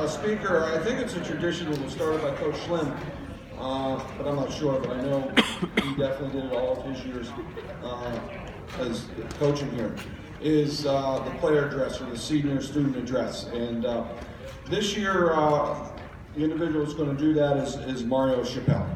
Speaker, I think it's a tradition that was started by Coach Schlim, but I'm not sure, but I know he definitely did it all of his years as coaching here, is the player address or the senior student address. And this year, the individual that's going to do that is Mario Chappelle.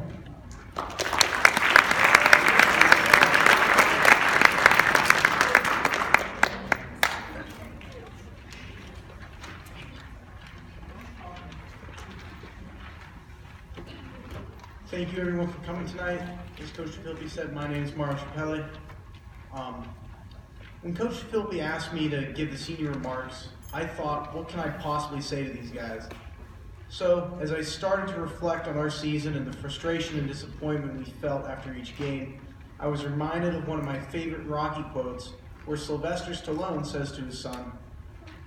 Thank you everyone for coming tonight. As Coach Philby said, my name is Mario Chappelle. When Coach Philby asked me to give the senior remarks, I thought, what can I possibly say to these guys? So, as I started to reflect on our season and the frustration and disappointment we felt after each game, I was reminded of one of my favorite Rocky quotes, where Sylvester Stallone says to his son,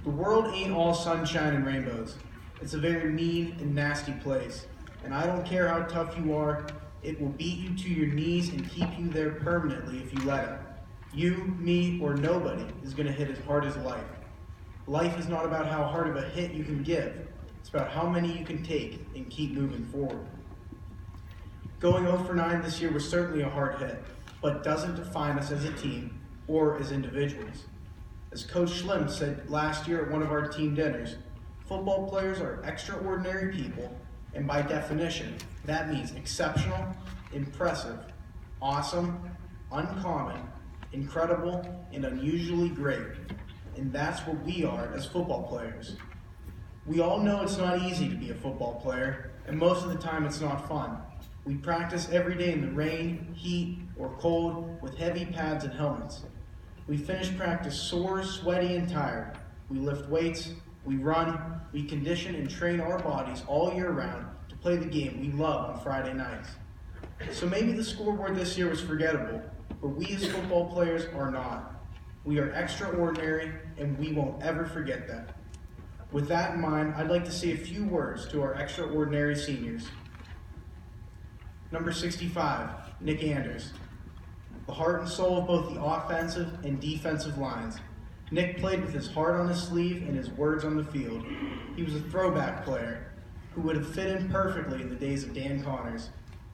"The world ain't all sunshine and rainbows. It's a very mean and nasty place. And I don't care how tough you are, it will beat you to your knees and keep you there permanently if you let it. You, me, or nobody is going to hit as hard as life. Life is not about how hard of a hit you can give. It's about how many you can take and keep moving forward." Going 0 for 9 this year was certainly a hard hit, but doesn't define us as a team or as individuals. As Coach Schlim said last year at one of our team dinners, football players are extraordinary people, and by definition, that means exceptional, impressive, awesome, uncommon, incredible, and unusually great. And that's what we are as football players. We all know it's not easy to be a football player, and most of the time it's not fun. We practice every day in the rain, heat, or cold with heavy pads and helmets. We finish practice sore, sweaty, and tired. We lift weights, we run, we condition and train our bodies all year round to play the game we love on Friday nights. So maybe the scoreboard this year was forgettable, but we as football players are not. We are extraordinary, and we won't ever forget that. With that in mind, I'd like to say a few words to our extraordinary seniors. Number 65, Nick Anders. The heart and soul of both the offensive and defensive lines. Nick played with his heart on his sleeve and his words on the field. He was a throwback player who would have fit in perfectly in the days of Dan Connors.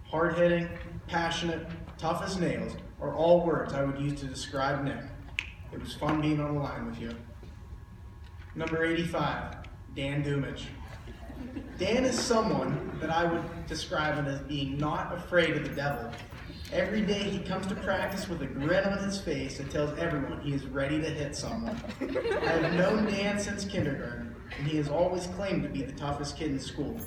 Hard-hitting, passionate, tough as nails are all words I would use to describe Nick. It was fun being on the line with you. Number 85, Dan Dumich. Dan is someone that I would describe him as being not afraid of the devil. Every day he comes to practice with a grin on his face that tells everyone he is ready to hit someone. I have known Dan since kindergarten, and he has always claimed to be the toughest kid in school.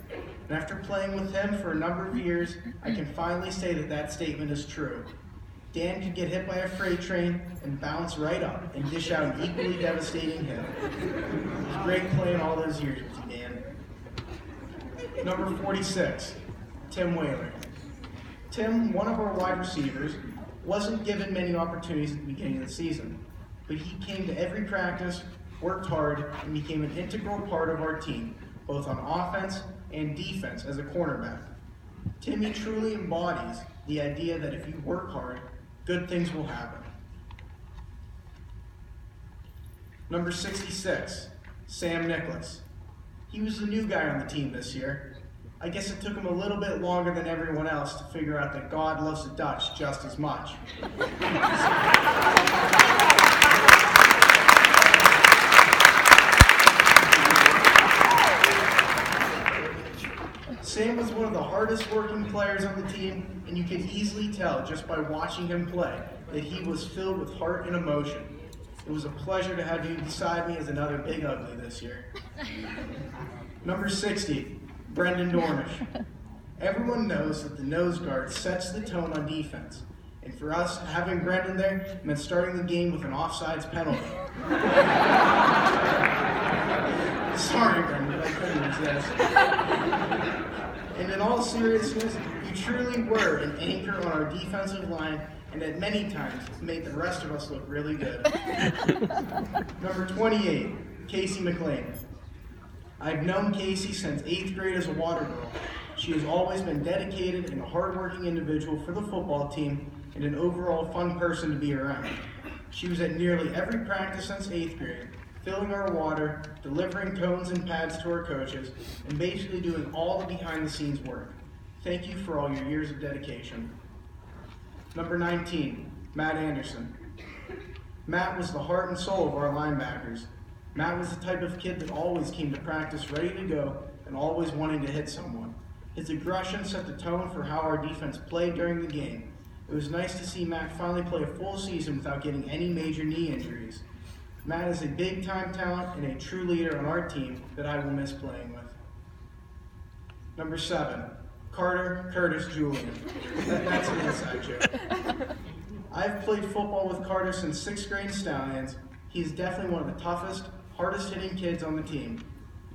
And after playing with him for a number of years, I can finally say that that statement is true. Dan could get hit by a freight train and bounce right up and dish out an equally devastating hit. It was great playing all those years with you, Dan. Number 46, Tim Whaler. Tim, one of our wide receivers, wasn't given many opportunities at the beginning of the season, but he came to every practice, worked hard, and became an integral part of our team, both on offense and defense as a cornerback. Timmy truly embodies the idea that if you work hard, good things will happen. Number 66, Sam Nicholas. He was the new guy on the team this year. I guess it took him a little bit longer than everyone else to figure out that God loves the Dutch just as much. Sam was one of the hardest working players on the team, and you could easily tell just by watching him play that he was filled with heart and emotion. It was a pleasure to have you beside me as another big ugly this year. Number 60, Brendan Dornish. Everyone knows that the nose guard sets the tone on defense, and for us, having Brendan there meant starting the game with an offsides penalty. Sorry, Brendan, I couldn't resist. And in all seriousness, you truly were an anchor on our defensive line, and at many times made the rest of us look really good. Number 28, Casey McLean. I've known Casey since 8th grade as a water girl. She has always been dedicated and a hardworking individual for the football team and an overall fun person to be around. She was at nearly every practice since 8th grade, filling our water, delivering cones and pads to our coaches, and basically doing all the behind-the-scenes work. Thank you for all your years of dedication. Number 19, Matt Anderson. Matt was the heart and soul of our linebackers. Matt was the type of kid that always came to practice ready to go and always wanting to hit someone. His aggression set the tone for how our defense played during the game. It was nice to see Matt finally play a full season without getting any major knee injuries. Matt is a big-time talent and a true leader on our team that I will miss playing with. Number 7, Carter Curtis Julian. That's an inside joke. I've played football with Carter since 6th grade Stallions. He is definitely one of the toughest, hardest-hitting kids on the team.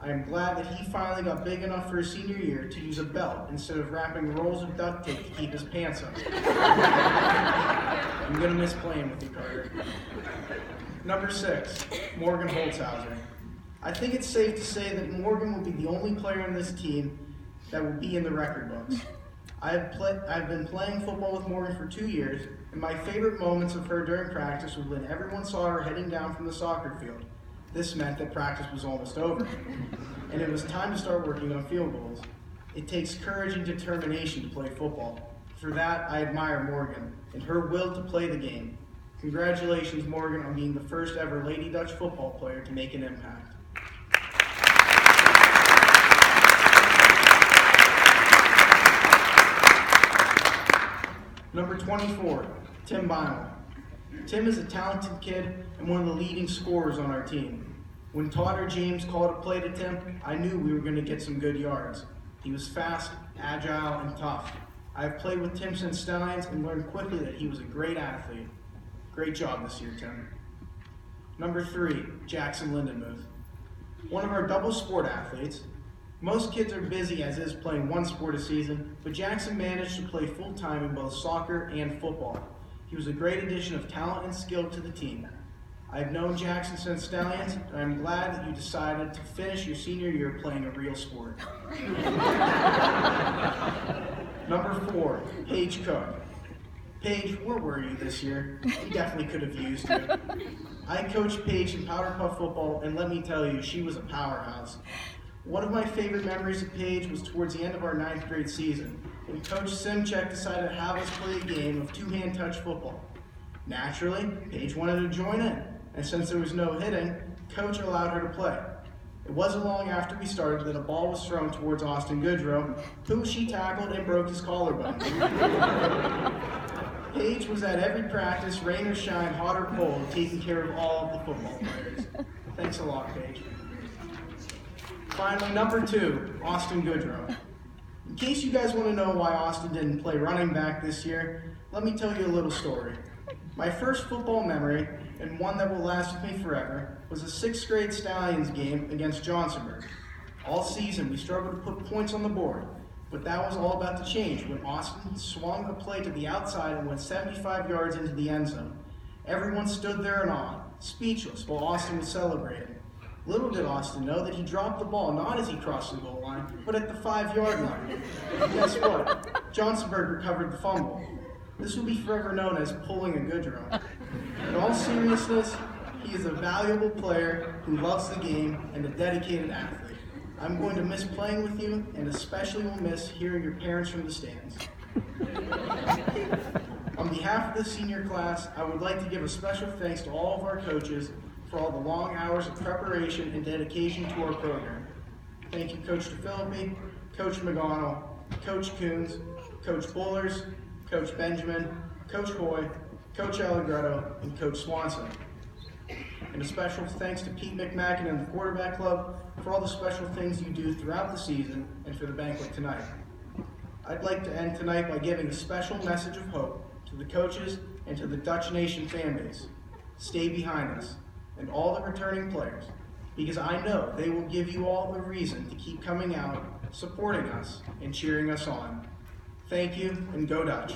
I am glad that he finally got big enough for his senior year to use a belt instead of wrapping rolls of duct tape to keep his pants up. I'm going to miss playing with you, Carter. Number 6, Morgan Holzhauser. I think it's safe to say that Morgan will be the only player on this team that will be in the record books. I've been playing football with Morgan for 2 years, and my favorite moments of her during practice was when everyone saw her heading down from the soccer field. This meant that practice was almost over, and it was time to start working on field goals. It takes courage and determination to play football. For that, I admire Morgan and her will to play the game. Congratulations, Morgan, on being the first ever Lady Dutch football player to make an impact. Number 24, Tim Bynum. Tim is a talented kid and one of the leading scorers on our team. When Todd or James called a play to Tim, I knew we were going to get some good yards. He was fast, agile, and tough. I have played with Tim since Stallions and learned quickly that he was a great athlete. Great job this year, Tim. Number 3, Jackson Lindenmuth. One of our double sport athletes. Most kids are busy as is playing one sport a season, but Jackson managed to play full-time in both soccer and football. He was a great addition of talent and skill to the team. I have known Jackson since Stallions, and I'm glad that you decided to finish your senior year playing a real sport. Number 4, Paige Cook. Paige, where were you this year? You definitely could have used you. I coached Paige in Powder Puff football, and let me tell you, she was a powerhouse. One of my favorite memories of Paige was towards the end of our 9th grade season, when Coach Simchek decided to have us play a game of two-hand touch football. Naturally, Paige wanted to join in, and since there was no hitting, Coach allowed her to play. It wasn't long after we started that a ball was thrown towards Austin Goodrow, who she tackled and broke his collarbone. Paige was at every practice, rain or shine, hot or cold, taking care of all of the football players. Thanks a lot, Paige. Finally, number 2, Austin Goodrow. In case you guys want to know why Austin didn't play running back this year, let me tell you a little story. My first football memory, and one that will last with me forever, was a 6th grade Stallions game against Johnsonburg. All season, we struggled to put points on the board, but that was all about to change when Austin swung a play to the outside and went 75 yards into the end zone. Everyone stood there in awe, speechless, while Austin was celebrating. Little did Austin know that he dropped the ball not as he crossed the goal line, but at the 5-yard line. And guess what? Johnsonburg recovered the fumble. This will be forever known as pulling a Goodrow. In all seriousness, he is a valuable player who loves the game and a dedicated athlete. I'm going to miss playing with you, and especially will miss hearing your parents from the stands. On behalf of the senior class, I would like to give a special thanks to all of our coaches for all the long hours of preparation and dedication to our program. Thank you, Coach DeFilippi, Coach McGonnell, Coach Coons, Coach Bullers, Coach Benjamin, Coach Hoy, Coach Allegretto, and Coach Swanson. And a special thanks to Pete McMacken and the Quarterback Club for all the special things you do throughout the season and for the banquet tonight. I'd like to end tonight by giving a special message of hope to the coaches and to the Dutch Nation fan base. Stay behind us and all the returning players, because I know they will give you all the reason to keep coming out, supporting us, and cheering us on. Thank you, and go Dutch.